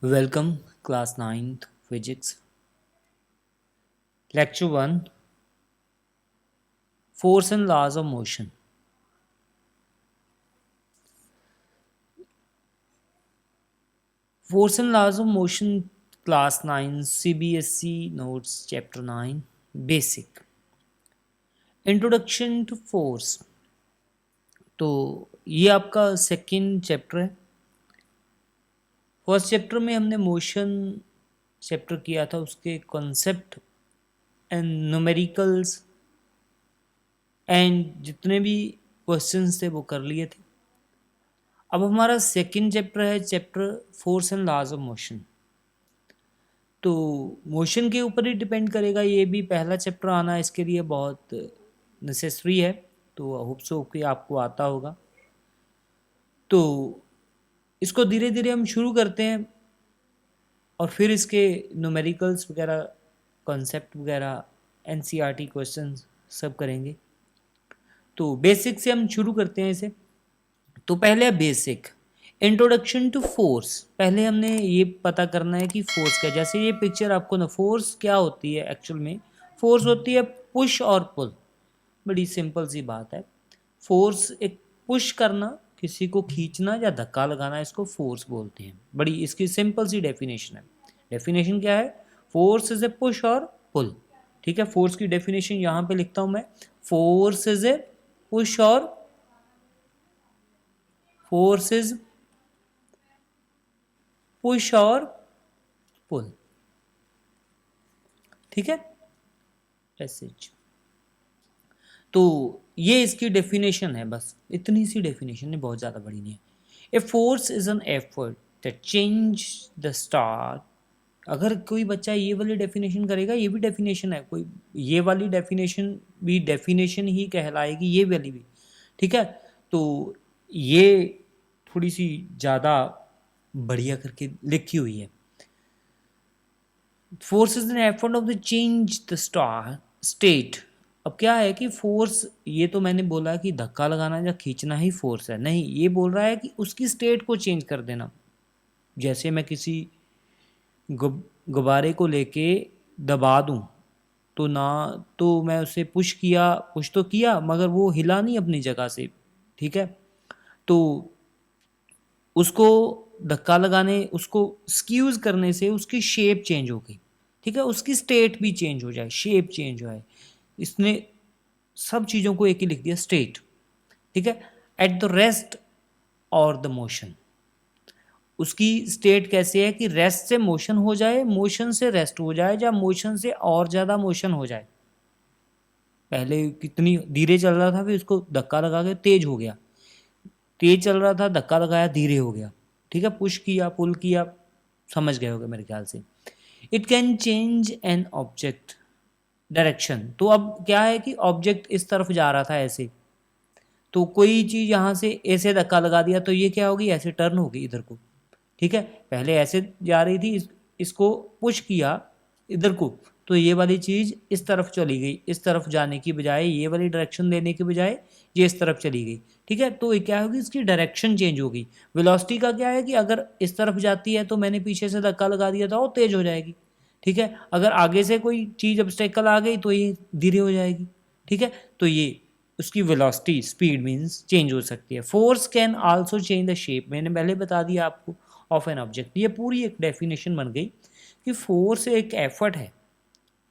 Welcome, class 9th physics. Lecture 1, Force and Laws of Motion. Force and Laws of Motion, class 9 CBSE notes chapter 9, basic. Introduction to Force. तो ये आपका second chapter है. First chapter में हमने motion chapter किया था, उसके concept and numericals and जितने भी क्वेश्चंस थे वो कर लिए थे. अब हमारा सेकंड चैप्टर है chapter force and laws of motion. तो मोशन के ऊपर ही डिपेंड करेगा, ये भी पहला चैप्टर आना इसके लिए बहुत नेसेसरी है. तो होप सो कि आपको आता होगा. तो इसको धीरे धीरे हम शुरू करते हैं और फिर इसके न्यूमेरिकल्स वगैरह, कॉन्सेप्ट वगैरह, एनसीईआरटी क्वेश्चंस सब करेंगे. तो बेसिक से हम शुरू करते हैं इसे. तो पहले बेसिक इंट्रोडक्शन टू फोर्स. पहले हमने ये पता करना है कि फोर्स क्या. जैसे ये पिक्चर आपको ना, फोर्स क्या होती है एक्चुअल में. फोर्स होती है पुश और पुल. बड़ी सिंपल सी बात है. फोर्स एक पुश करना, किसी को खींचना या धक्का लगाना, इसको फोर्स बोलते हैं. बड़ी इसकी सिंपल सी डेफिनेशन है. डेफिनेशन क्या है? फोर्स इज ए पुश और पुल. ठीक है, फोर्स की डेफिनेशन यहाँ पे लिखता हूँ मैं. फोर्स इज ए पुश और फोर्स इज पुश और पुल. ठीक है, ऐसे. तो ये इसकी डेफिनेशन है. बस इतनी सी डेफिनेशन है, बहुत ज़्यादा बड़ी नहीं है. A force is an effort that change the star. अगर कोई बच्चा ये वाली डेफिनेशन करेगा, ये भी डेफिनेशन है, कोई ये वाली डेफिनेशन भी डेफिनेशन ही कहलाएगी, ये वाली भी. ठीक है, तो ये थोड़ी सी ज़्यादा बढ़िया करके लिखी हुई है. Force is an effort of the change the star state. अब क्या है कि फोर्स, ये तो मैंने बोला कि धक्का लगाना या खींचना ही फोर्स है. नहीं, ये बोल रहा है कि उसकी स्टेट को चेंज कर देना. जैसे मैं किसी गुब्बारे को लेके दबा दूं, तो ना तो मैं उसे पुश तो किया, मगर वो हिला नहीं अपनी जगह से. ठीक है, तो उसको धक्का लगाने, उसको स्क्यूज करने से उसकी शेप चेंज हो गई. ठीक है, उसकी स्टेट भी चेंज हो जाए, शेप चेंज हो जाए. इसने सब चीज़ों को एक ही लिख दिया, स्टेट. ठीक है, एट द रेस्ट और द मोशन. उसकी स्टेट कैसे है कि रेस्ट से मोशन हो जाए, मोशन से रेस्ट हो जाए, या मोशन से और ज़्यादा मोशन हो जाए. पहले कितनी धीरे चल रहा था, फिर उसको धक्का लगा के तेज हो गया. तेज चल रहा था, धक्का लगाया, धीरे हो गया. ठीक है, पुश किया, पुल किया, समझ गए होगे मेरे ख्याल से. It can change an object direction. तो अब क्या है कि ऑब्जेक्ट इस तरफ जा रहा था ऐसे, तो कोई चीज़ यहाँ से ऐसे धक्का लगा दिया, तो ये क्या होगी, ऐसे टर्न होगी इधर को. ठीक है, पहले ऐसे जा रही थी, इसको पुश किया इधर को, तो ये वाली चीज़ इस तरफ चली गई. इस तरफ जाने की बजाय, ये वाली डायरेक्शन देने के बजाय ये इस तरफ चली गई. ठीक है, तो क्या होगी, इसकी डायरेक्शन चेंज होगी. वेलोसिटी का क्या है कि अगर इस तरफ जाती है तो मैंने पीछे से धक्का लगा दिया था, वो तेज हो जाएगी. ठीक है, अगर आगे से कोई चीज़ ऑब्स्टेकल आ गई तो ये धीरे हो जाएगी. ठीक है, तो ये उसकी वेलोसिटी, स्पीड मीन्स चेंज हो सकती है. Force can also change the shape. मैंने पहले बता दिया आपको, ऑफ एन ऑब्जेक्ट. ये पूरी एक डेफिनेशन बन गई कि फोर्स एक एफर्ट है.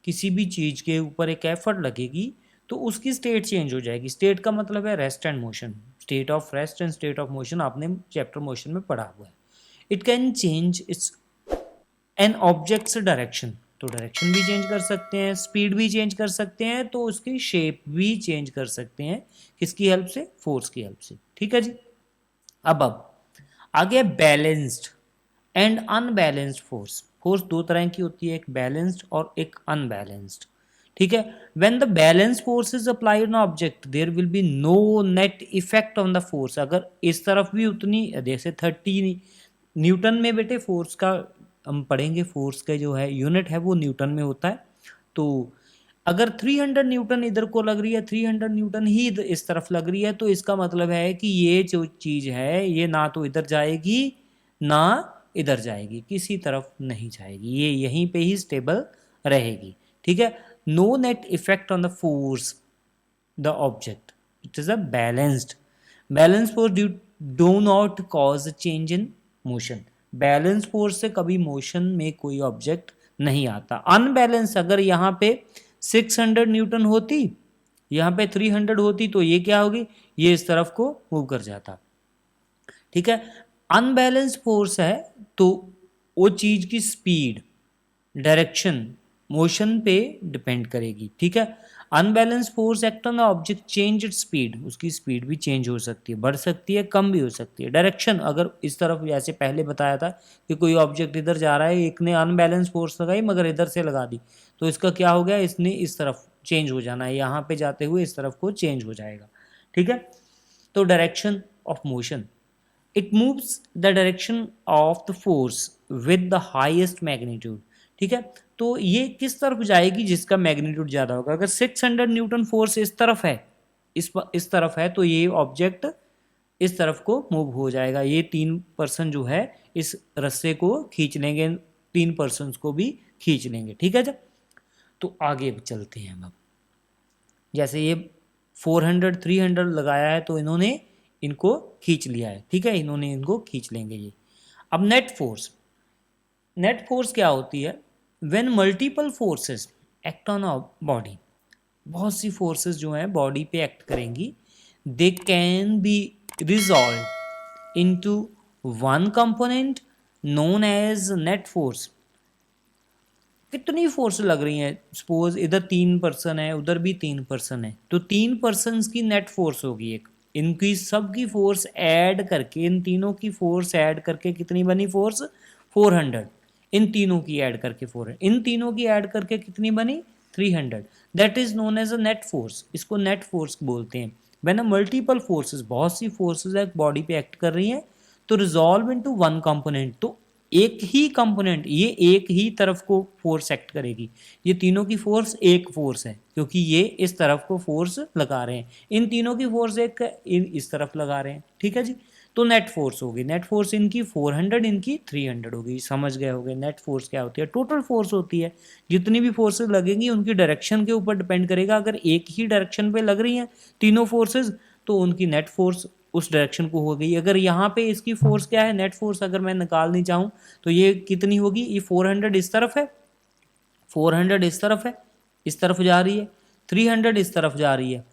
किसी भी चीज़ के ऊपर एक एफर्ट लगेगी तो उसकी स्टेट चेंज हो जाएगी. स्टेट का मतलब है rest and motion. State of rest and state of motion आपने चैप्टर मोशन में पढ़ा हुआ है. It can change it's an objects direction. तो डायरेक्शन भी चेंज कर सकते हैं, स्पीड भी चेंज कर सकते हैं, तो उसकी शेप भी चेंज कर सकते हैं. किसकी हेल्प से? फोर्स की हेल्प से. ठीक है जी. अब आगे balanced and unbalanced force. Force दो तरह की होती है, एक बैलेंस्ड और एक अनबैलेंस्ड. ठीक है, when the balance force is applied on object there will be no net effect on the force. अगर इस तरफ भी उतनी, जैसे 30 न्यूटन में बेटे फोर्स का हम पढ़ेंगे, फोर्स का जो है यूनिट है वो न्यूटन में होता है. तो अगर 300 न्यूटन इधर को लग रही है, 300 न्यूटन ही इस तरफ लग रही है, तो इसका मतलब है कि ये जो चीज़ है ये ना तो इधर जाएगी ना इधर जाएगी, किसी तरफ नहीं जाएगी, ये यहीं पे ही स्टेबल रहेगी। ठीक है, no net effect on the force the object, it is a balance force due do not cause change in motion. Balance force से कभी मोशन में कोई ऑब्जेक्ट नहीं आता। अनबैलेंस अगर यहाँ पे 600 न्यूटन होती, यहाँ पे 300 होती, तो ये क्या होगी, ये इस तरफ को मूव कर जाता। ठीक है, अनबैलेंस फोर्स है तो वो चीज की स्पीड, डायरेक्शन, मोशन पे डिपेंड करेगी। ठीक है, unbalance force act on the object change its speed, उसकी स्पीड भी चेंज हो सकती है, बढ़ सकती है, कम भी हो सकती है। डायरेक्शन अगर इस तरफ, जैसे पहले बताया था कि कोई ऑब्जेक्ट इधर जा रहा है, एक ने अनबैलेंस फोर्स लगाई मगर इधर से लगा दी, तो इसका क्या हो गया, इसने इस तरफ चेंज हो जाना है, यहाँ पे जाते हुए इस तरफ को चेंज हो जाएगा। ठीक है, तो direction of motion, it moves the direction of the force with the highest magnitude. ठीक है, तो ये किस तरफ जाएगी, जिसका मैग्नीट्यूड ज्यादा होगा। अगर 600 न्यूटन फोर्स इस तरफ है, इस तरफ है, तो ये ऑब्जेक्ट इस तरफ को मूव हो जाएगा। ये 3 पर्सन जो है इस रस्से को खींच लेंगे, 3 पर्सन को भी खींच लेंगे। ठीक है जब, तो आगे चलते हैं हम। अब जैसे ये 400 300 लगाया है, तो इन्होंने इनको खींच लिया है। ठीक है, इन्होंने इनको खींच लेंगे ये। अब नेट फोर्स, नेट फोर्स क्या होती है, when multiple forces act on a body, बहुत सी फोर्सेस जो हैं बॉडी पे एक्ट करेंगी, they can be resolve into one component known as net force. कितनी फोर्स लग रही है, सपोज इधर 3 पर्सन है, उधर भी 3 पर्सन है, तो 3 पर्सन की नेट फोर्स होगी एक, इनकी सबकी फोर्स ऐड करके, इन तीनों की फोर्स ऐड करके कितनी बनी फोर्स, 400। इन तीनों की ऐड करके 400, इन तीनों की ऐड करके कितनी बनी, 300। That is known as a net force, इसको नेट फोर्स बोलते हैं। व्हेन अ मल्टीपल फोर्सेस, बहुत सी फोर्सेस एक बॉडी पे एक्ट कर रही हैं, तो रिजॉल्व इनटू वन कंपोनेंट, तो एक ही कंपोनेंट, ये एक ही तरफ को फोर्स एक्ट करेगी। ये तीनों की फोर्स एक फोर्स है, क्योंकि ये इस तरफ को फोर्स लगा रहे हैं, इन तीनों की फोर्स एक इस तरफ लगा रहे हैं। ठीक है जी, तो नेट फोर्स होगी, नेट फोर्स इनकी 400, इनकी 300 होगी। समझ गए होगे नेट फोर्स क्या होती है, टोटल फोर्स होती है। जितनी भी फोर्सेस लगेंगी उनकी डायरेक्शन के ऊपर डिपेंड करेगा। अगर एक ही डायरेक्शन पे लग रही हैं तीनों फोर्सेस, तो उनकी नेट फोर्स उस डायरेक्शन को हो गई। अगर यहाँ पे इसकी फोर्स क्या है, नेट फोर्स अगर मैं निकालनी चाहूँ, तो ये कितनी होगी, ये 400 इस तरफ है, 400 इस तरफ है, इस तरफ जा रही है, 300 इस तरफ जा रही है,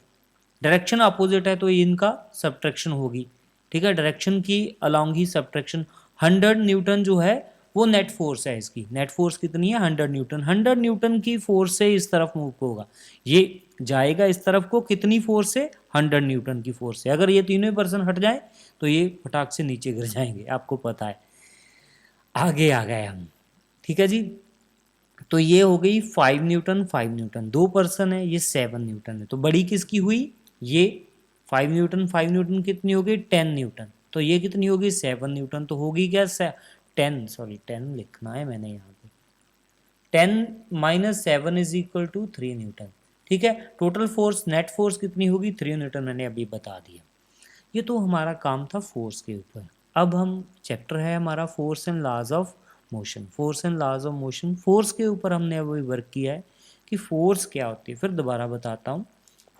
डायरेक्शन अपोजिट है, तो इनका सब्ट्रैक्शन होगी। ठीक है, डायरेक्शन की अलॉन्ग ही सब्ट्रैक्शन। 100 न्यूटन जो है वो नेट फोर्स है इसकी, नेट फोर्स कितनी है, 100 न्यूटन। 100 न्यूटन की फोर्स से इस तरफ मूव होगा, ये जाएगा इस तरफ को, कितनी फोर्स से, 100 न्यूटन की फोर्स से। अगर ये तीनों पर्सन हट जाए तो ये फटाक से नीचे गिर जाएंगे, आपको पता है। आगे आ गए हम। ठीक है जी, तो ये हो गई 5 न्यूटन, 5 न्यूटन, 2 पर्सन है, ये 7 न्यूटन है। तो बड़ी किसकी हुई, ये 5 न्यूटन, 5 न्यूटन कितनी होगी, 10 न्यूटन। तो ये कितनी होगी, 7 न्यूटन। तो होगी क्या, 10, सॉरी 10 लिखना है मैंने यहाँ पे, 10 minus 7 is equal to 3 newton. ठीक है, टोटल फोर्स, नेट फोर्स कितनी होगी, 3 न्यूटन, मैंने अभी बता दिया। ये तो हमारा काम था फोर्स के ऊपर। अब हम चैप्टर है हमारा force and laws of motion. Force and laws of motion, force के ऊपर हमने अभी वर्क किया है कि फोर्स क्या होती है। फिर दोबारा बताता हूँ,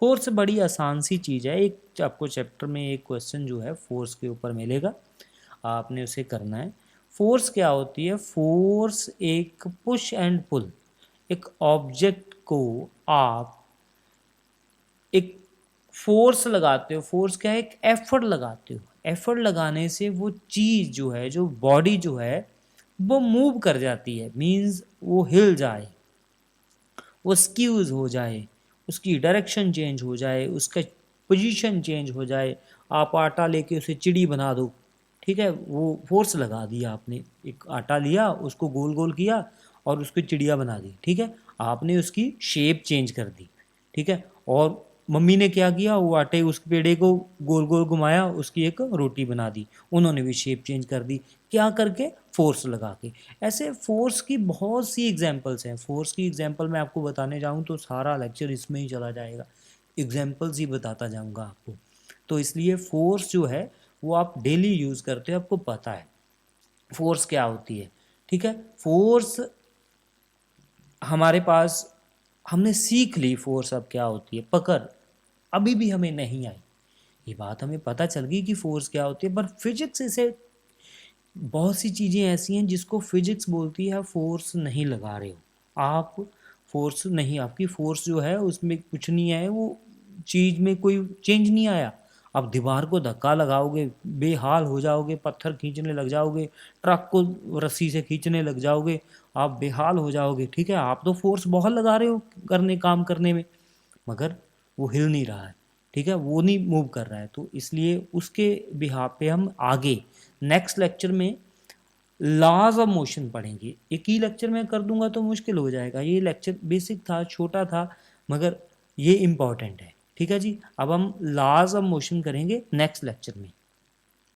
फोर्स बड़ी आसान सी चीज़ है। एक आपको चैप्टर में एक क्वेश्चन जो है फोर्स के ऊपर मिलेगा, आपने उसे करना है। फोर्स क्या होती है, फोर्स एक पुश एंड पुल, एक ऑब्जेक्ट को आप एक फोर्स लगाते हो, फोर्स क्या है, एक एफर्ट लगाते हो, एफर्ट लगाने से वो चीज़ जो है, जो बॉडी जो है वो मूव कर जाती है, मीन्स वो हिल जाए, वो स्क्यूज हो जाए, उसकी डायरेक्शन चेंज हो जाए, उसका पोजीशन चेंज हो जाए। आप आटा लेके उसे चिड़ी बना दो, ठीक है, वो फोर्स लगा दिया आपने, एक आटा लिया, उसको गोल गोल किया और उसको चिड़िया बना दी। ठीक है, आपने उसकी शेप चेंज कर दी। ठीक है, और मम्मी ने क्या किया, वो आटे उस पेड़े को गोल गोल घुमाया, उसकी एक रोटी बना दी, उन्होंने भी शेप चेंज कर दी, क्या करके, फोर्स लगा के। ऐसे फोर्स की बहुत सी एग्जांपल्स हैं। फोर्स की एग्जांपल मैं आपको बताने जाऊँ तो सारा लेक्चर इसमें ही चला जाएगा, एग्जांपल्स ही बताता जाऊँगा आपको। तो इसलिए फोर्स जो है वो आप डेली यूज़ करते हो, आपको पता है। फोर्स क्या होती है। ठीक है, फोर्स हमारे पास, हमने सीख ली फोर्स अब क्या होती है, पकड़ अभी भी हमें नहीं आई। ये बात हमें पता चल गई कि फोर्स क्या होती है, पर फिजिक्स इसे, बहुत सी चीज़ें ऐसी हैं जिसको फिजिक्स बोलती है फोर्स नहीं लगा रहे हो आप, फोर्स नहीं, आपकी फोर्स जो है उसमें कुछ नहीं है, वो चीज़ में कोई चेंज नहीं आया। आप दीवार को धक्का लगाओगे बेहाल हो जाओगे, पत्थर खींचने लग जाओगे, ट्रक को रस्सी से खींचने लग जाओगे, आप बेहाल हो जाओगे। ठीक है, आप तो फोर्स बहुत लगा रहे हो काम करने में, मगर वो हिल नहीं रहा है। ठीक है, वो नहीं मूव कर रहा है, तो इसलिए उसके बिहाफ पे हम आगे नेक्स्ट लेक्चर में लॉज ऑफ मोशन पढ़ेंगे। एक ही लेक्चर में कर दूंगा तो मुश्किल हो जाएगा, ये लेक्चर बेसिक था, छोटा था, मगर ये इम्पॉर्टेंट है। ठीक है जी, अब हम लॉज ऑफ मोशन करेंगे नेक्स्ट लेक्चर में।